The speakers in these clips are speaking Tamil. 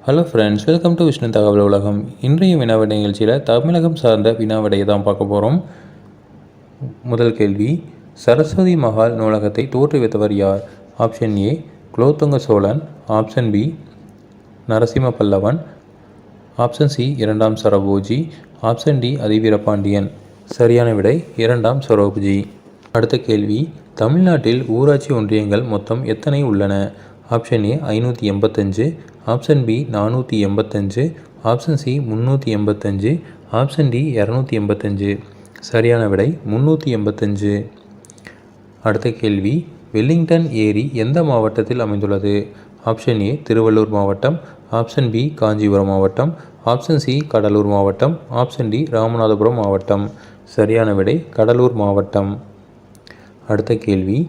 Hello friends, welcome to Vishnu தகவல் உலகம். இன்றைய வினாவிடை நிகழ்ச்சியில் தமிழகம் சார்ந்த வினாவிடையை தான் பார்க்க போகிறோம். முதல் கேள்வி, சரஸ்வதி மஹால் நூலகத்தை தோற்றுவித்தவர் யார்? Option A Kulothunga Cholan, option B Narasimha Pallavan, option C இரண்டாம் சரபோஜி, ஆப்ஷன் டி அதிவீரபாண்டியன். சரியான விடை இரண்டாம் சரபோஜி. அடுத்த கேள்வி, தமிழ்நாட்டில் ஊராட்சி ஒன்றியங்கள் மொத்தம் எத்தனை உள்ளன? Option A 585, option B 485, option C 385, option D 285. சரியான விடை 385. அடுத்த கேள்வி, வெல்லிங்டன் ஏரி எந்த மாவட்டத்தில் அமைந்துள்ளது? ஆப்ஷன் ஏ திருவள்ளூர் மாவட்டம், ஆப்ஷன் பி காஞ்சிபுரம் மாவட்டம், ஆப்ஷன் சி கடலூர் மாவட்டம், ஆப்ஷன் டி ராமநாதபுரம் மாவட்டம். சரியான விடை கடலூர் மாவட்டம். அடுத்த கேள்வி,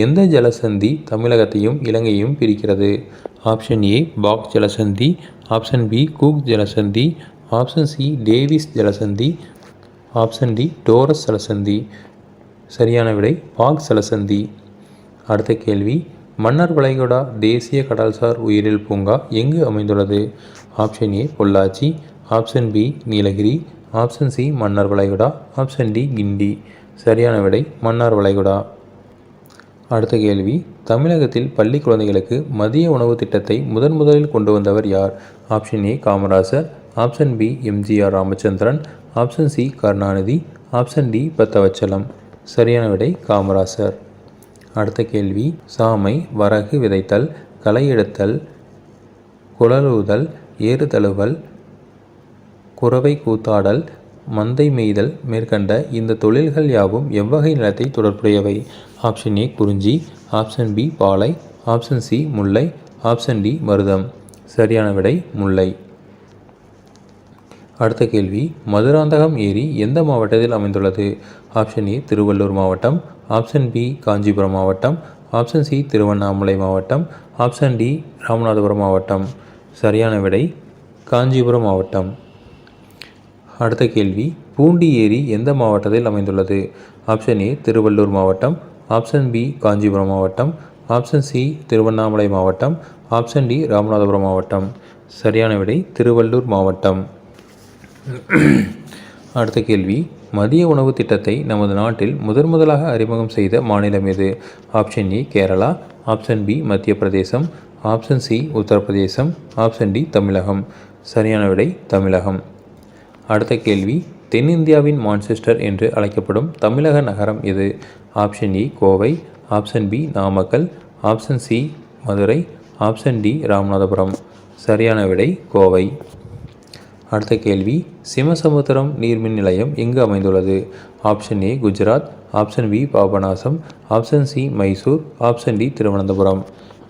எந்த ஜலசந்தி தமிழகத்தையும் இலங்கையையும் பிரிக்கிறது? ஆப்ஷன் ஏ பாக் ஜலசந்தி, ஆப்ஷன் பி கூக் ஜலசந்தி, ஆப்ஷன் சி டேவிஸ் ஜலசந்தி, ஆப்ஷன் டி டோரஸ் ஜலசந்தி. சரியான விடை பாக் ஜலசந்தி. அடுத்த கேள்வி, மன்னார் வளைகுடா தேசிய கடல்சார் உயிரியல் பூங்கா எங்கு அமைந்துள்ளது? Option A Pollachi, option B Nilgiris, option C Mannar வளைகுடா, ஆப்ஷன் டி கிண்டி. சரியான விடை மன்னார் வளைகுடா. அடுத்த கேள்வி, தமிழகத்தில் பள்ளி குழந்தைகளுக்கு மதிய உணவு திட்டத்தை முதலில் கொண்டு வந்தவர் யார்? Option A Kamarajar, option B MGR Ramachandran, option C Karunanidhi, option D Bhaktavatsalam. சரியான விடை காமராசர். அடுத்த கேள்வி, சாமை, வரகு விதைத்தல், களை எடுத்தல், குழலூதல், ஏறு தழுவல், குறவை கூத்தாடல், மந்தை மேய்தல் மேற்கண்ட இந்த தொழில்கள் யாவும் எவ்வகை நிலத்தை தொடர்புடையவை? ஆப்ஷன் ஏ குறிஞ்சி, ஆப்ஷன் பி பாலை, ஆப்ஷன் சி முல்லை, ஆப்ஷன் டி மருதம். சரியான விடை முல்லை. அடுத்த கேள்வி, மதுராந்தகம் ஏரி எந்த மாவட்டத்தில் அமைந்துள்ளது? ஆப்ஷன் ஏ திருவள்ளூர் மாவட்டம், ஆப்ஷன் பி காஞ்சிபுரம் மாவட்டம், ஆப்ஷன் சி திருவண்ணாமலை மாவட்டம், ஆப்ஷன் டி ராமநாதபுரம் மாவட்டம். சரியான விடை காஞ்சிபுரம் மாவட்டம். அடுத்த கேள்வி, பூண்டி ஏரி எந்த மாவட்டத்தில் அமைந்துள்ளது? ஆப்ஷன் ஏ திருவள்ளூர் மாவட்டம், ஆப்ஷன் பி காஞ்சிபுரம் மாவட்டம், ஆப்ஷன் சி திருவண்ணாமலை மாவட்டம், ஆப்ஷன் டி ராமநாதபுரம் மாவட்டம். சரியான விடை திருவள்ளூர் மாவட்டம். அடுத்த கேள்வி, மதிய உணவு திட்டத்தை நமது நாட்டில் முதலாக அறிமுகம் செய்த மாநிலம் எது? Option A Kerala, option B Madhya Pradesh, option C Uttar Pradesh, option D Tamilagam. சரியான விடை தமிழகம். அடுத்த கேள்வி, தென்னிந்தியாவின் மான்செஸ்டர் என்று அழைக்கப்படும் தமிழக நகரம் எது? Option A Kovai, option B Namakkal, option C Madurai, option D Ramanathapuram. சரியான விடை கோவை. அடுத்த கேள்வி, சிமசமுத்திரம் நீர்மின் நிலையம் எங்கு அமைந்துள்ளது? Option A Gujarat, option B Papanasam, option C Mysore, option D Thiruvananthapuram.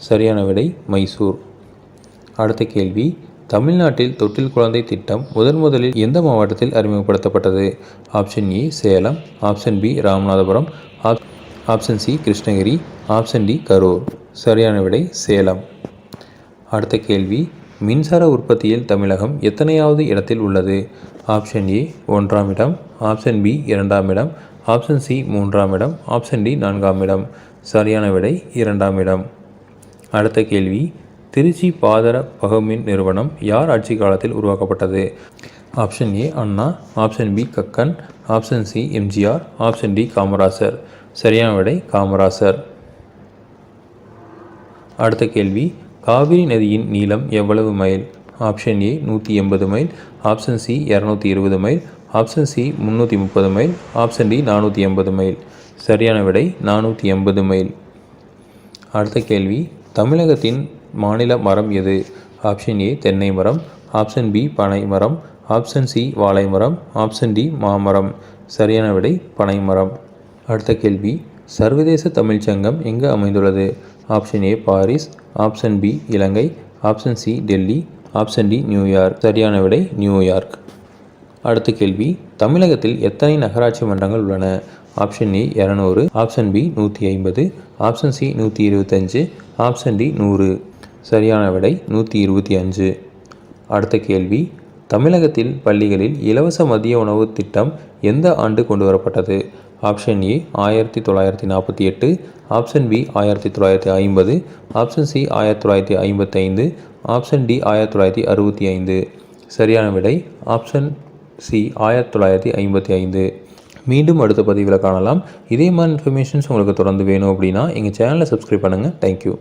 சரியான விடை மைசூர். அடுத்த கேள்வி, தமிழ்நாட்டில் தொட்டில் குழந்தை திட்டம் முதலில் எந்த மாவட்டத்தில் அறிமுகப்படுத்தப்பட்டது? Option A Salem, option B Ramanathapuram, option C Krishnagiri, option D Karur. சரியான விடை சேலம். அடுத்த கேள்வி, மின்சார உற்பத்தியில் தமிழகம் எத்தனையாவது இடத்தில் உள்ளது? ஆப்ஷன் ஏ 1ஆம் இடம், ஆப்ஷன் பி 2ஆம் இடம், ஆப்ஷன் சி 3ஆம் இடம், ஆப்ஷன் டி 4ஆம் இடம். சரியான விடை 2ஆம் இடம். அடுத்த கேள்வி, திருச்சி பாதர பகுமின் நிறுவனம் யார் ஆட்சி காலத்தில் உருவாக்கப்பட்டது? Option A Anna, option B Kakkan, option C MGR, option D Kamarajar. சரியான விடை காமராசர். அடுத்த கேள்வி, காவிரி நதியின் நீளம் எவ்வளவு mile? Option A 180 mile, option C 220 mile, option C 330 mile, option D 480 mile. சரியான விடை 480 மைல். அடுத்த கேள்வி, தமிழகத்தின் மாநில மரம் எது? ஆப்ஷன் ஏ தென்னை மரம், ஆப்ஷன் பி பனை மரம், ஆப்ஷன் சி வாழை மரம், ஆப்ஷன் டி மாமரம். சரியான விடை பனை மரம். அடுத்த கேள்வி, சர்வதேச தமிழ்ச்சங்கம் எங்கு அமைந்துள்ளது? Option A Paris, option B Ilangai, option C Delhi, option D New York. சரியான விடை நியூயார்க். அடுத்த கேள்வி, தமிழகத்தில் எத்தனை நகராட்சி மன்றங்கள் உள்ளன? Option A 200, option B 150, option C 125, option D 100. சரியான விடை 125. அடுத்த கேள்வி, தமிழகத்தில் பள்ளிகளில் இலவச மதிய உணவு திட்டம் எந்த ஆண்டு கொண்டு வரப்பட்டது? Option A 1948, option B 1950, option C 1955, option D 1965. சரியான விடை ஆப்ஷன் சி 1955. மீண்டும் அடுத்த பதிவில் காணலாம். இதே மாதிரி இன்ஃபர்மேஷன்ஸ் உங்களுக்கு தொடர்ந்து வேணும் அப்படின்னா எங்கள் சேனலை சப்ஸ்கிரைப் பண்ணுங்கள். தேங்க்யூ.